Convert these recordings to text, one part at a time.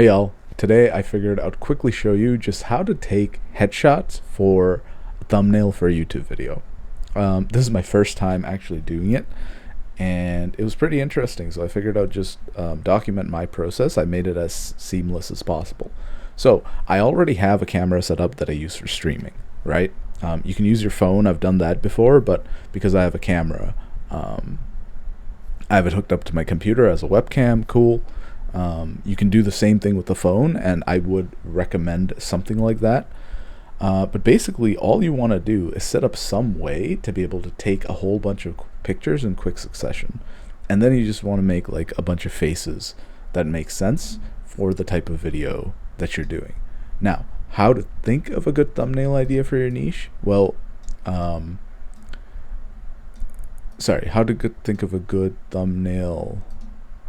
Hey y'all, today I figured I'd quickly show you just how to take headshots for a thumbnail for a YouTube video. This is my first time actually doing it, and it was pretty interesting, so I figured I'd just document my process. I made it as seamless as possible. So I already have a camera set up that I use for streaming, right? You can use your phone. I've done that before, but because I have a camera, I have it hooked up to my computer as a webcam. Cool. You can do the same thing with the phone, and I would recommend something like that. But basically, all you want to do is set up some way to be able to take a whole bunch of pictures in quick succession. And then you just want to make like a bunch of faces that make sense for the type of video that you're doing. Now, how to think of a good thumbnail idea for your niche? Well, how to think of a good thumbnail.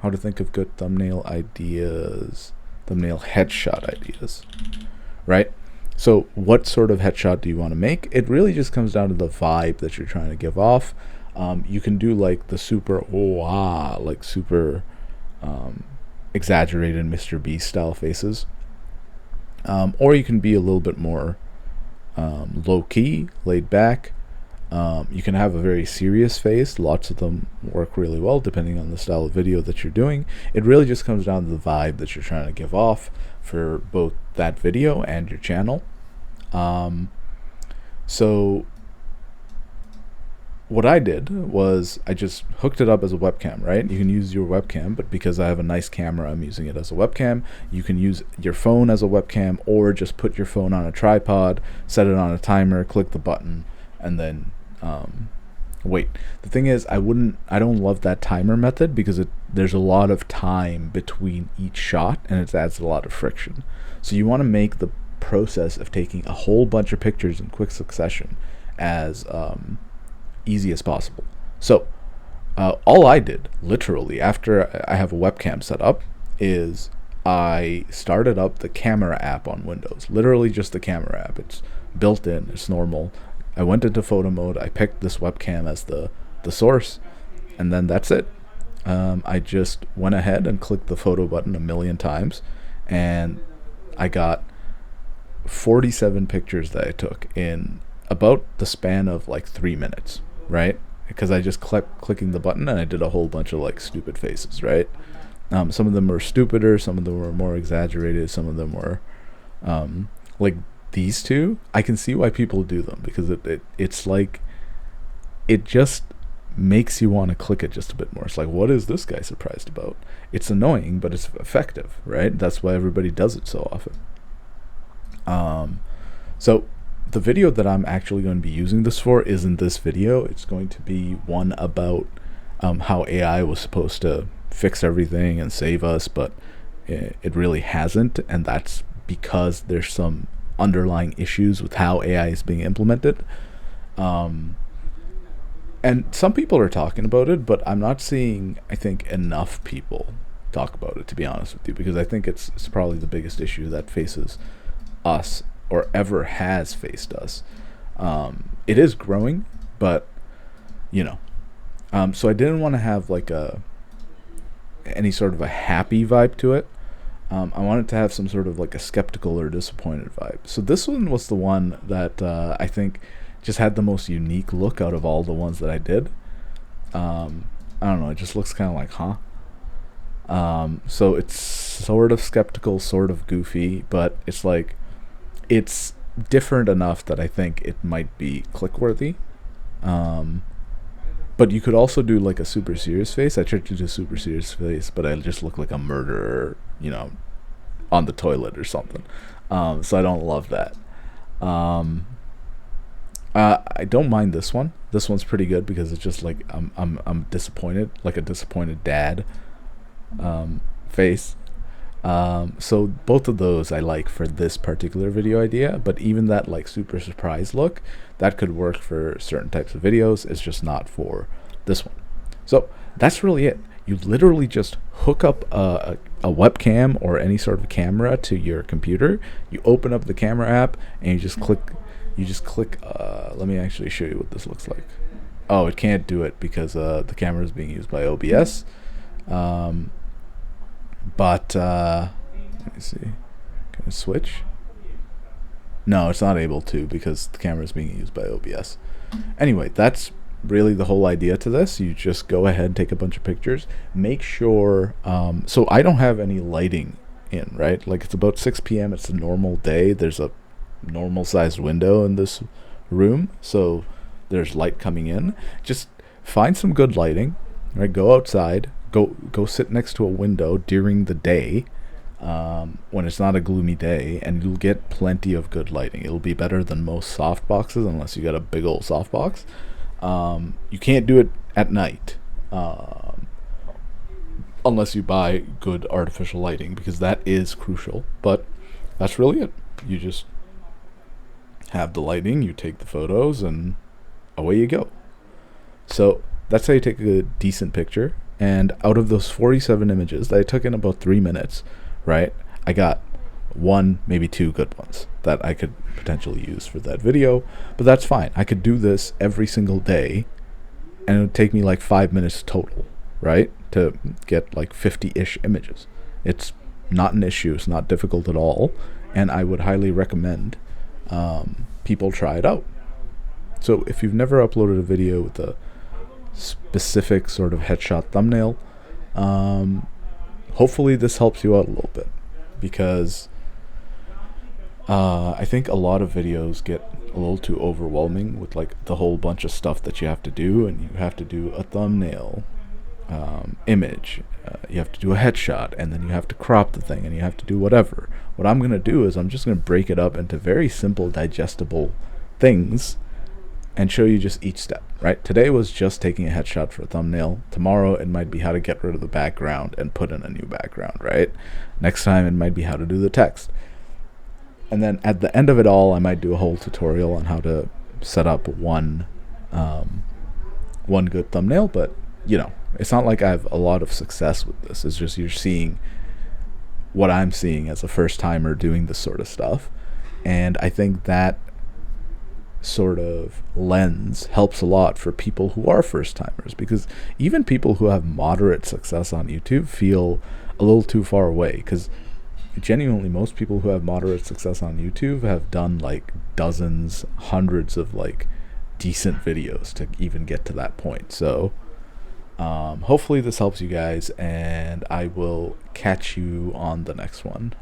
How to think of good thumbnail ideas, thumbnail headshot ideas, right? So what sort of headshot do you want to make? It really just comes down to the vibe that you're trying to give off. You can do like the super, super exaggerated Mr. Beast style faces. Or you can be a little bit more low key, laid back. You can have a very serious face. Lots of them work really well depending on the style of video that you're doing. It really just comes down to the vibe that you're trying to give off for both that video and your channel. So what I did was I just hooked it up as a webcam, right? You can use your webcam, but because I have a nice camera, I'm using it as a webcam. You can use your phone as a webcam, or just put your phone on a tripod, set it on a timer, click the button, and then wait. The thing is, I don't love that timer method because there's a lot of time between each shot, and it adds a lot of friction. So you want to make the process of taking a whole bunch of pictures in quick succession as easy as possible. So all I did, literally, after I have a webcam set up, is I started up the camera app on Windows. Literally just the camera app. It's built in, it's normal. I went into photo mode, I picked this webcam as the source, and then that's it. I just went ahead and clicked the photo button a million times, and I got 47 pictures that I took in about the span of like 3 minutes, right? Because I just kept clicking the button and I did a whole bunch of like stupid faces, right? Some of them were stupider, some of them were more exaggerated, some of them were like these two. I can see why people do them, because it's like, it just makes you want to click it just a bit more. It's like, what is this guy surprised about? It's annoying, but it's effective, right? That's why everybody does it so often. So the video that I'm actually going to be using this for isn't this video. It's going to be one about how AI was supposed to fix everything and save us, but it really hasn't, and that's because there's some underlying issues with how AI is being implemented. And some people are talking about it, but I'm not seeing, I think, enough people talk about it, to be honest with you, because I think it's probably the biggest issue that faces us, or ever has faced us. It is growing, but so I didn't want to have like any sort of a happy vibe to it. I wanted to have some sort of like a skeptical or disappointed vibe. So this one was the one that I think just had the most unique look out of all the ones that I did. I don't know, it just looks kind of like, so it's sort of skeptical, sort of goofy, but it's like, it's different enough that I think it might be click-worthy. But you could also do like a super serious face. I tried to do a super serious face, but I just look like a murderer, on the toilet or something. So I don't love that. I don't mind this one. This one's pretty good because it's just like I'm disappointed, like a disappointed dad face. So both of those I like for this particular video idea, but even that like super surprise look, that could work for certain types of videos. It's just not for this one. So that's really it. You literally just hook up a webcam or any sort of camera to your computer. You open up the camera app and you just click. Let me actually show you what this looks like. Oh, it can't do it because the camera is being used by OBS. But Let me see. Can I switch? No, it's not able to because the camera is being used by OBS. Anyway, that's really the whole idea to this. You just go ahead, take a bunch of pictures, make sure. So I don't have any lighting in, right? Like it's about 6 p.m. It's a normal day. There's a normal sized window in this room, so there's light coming in. Just find some good lighting, right? Go outside, go sit next to a window during the day, when it's not a gloomy day, and you'll get plenty of good lighting. It'll be better than most soft boxes, unless you got a big old soft box. You can't do it at night, unless you buy good artificial lighting, because that is crucial. But that's really it. You just have the lighting, you take the photos, and away you go. So that's how you take a decent picture. And out of those 47 images that I took in about 3 minutes, right, I got one, maybe two good ones that I could potentially use for that video. But that's fine. I could do this every single day, and it would take me like 5 minutes total, right, to get like 50-ish images. It's not an issue. It's not difficult at all. And I would highly recommend people try it out. So if you've never uploaded a video with a specific sort of headshot thumbnail, hopefully this helps you out a little bit, because I think a lot of videos get a little too overwhelming with like the whole bunch of stuff that you have to do, and you have to do a thumbnail, image, you have to do a headshot, and then you have to crop the thing, and you have to do whatever. What I'm going to do is I'm just going to break it up into very simple, digestible things and show you just each step, right? Today was just taking a headshot for a thumbnail. Tomorrow it might be how to get rid of the background and put in a new background, right? Next time it might be how to do the text. And then at the end of it all, I might do a whole tutorial on how to set up one good thumbnail. But, you know, it's not like I have a lot of success with this. It's just you're seeing what I'm seeing as a first timer doing this sort of stuff. And I think that sort of lens helps a lot for people who are first timers, because even people who have moderate success on YouTube feel a little too far away, because genuinely most people who have moderate success on YouTube have done like dozens, hundreds of like decent videos to even get to that point. So hopefully this helps you guys, and I will catch you on the next one.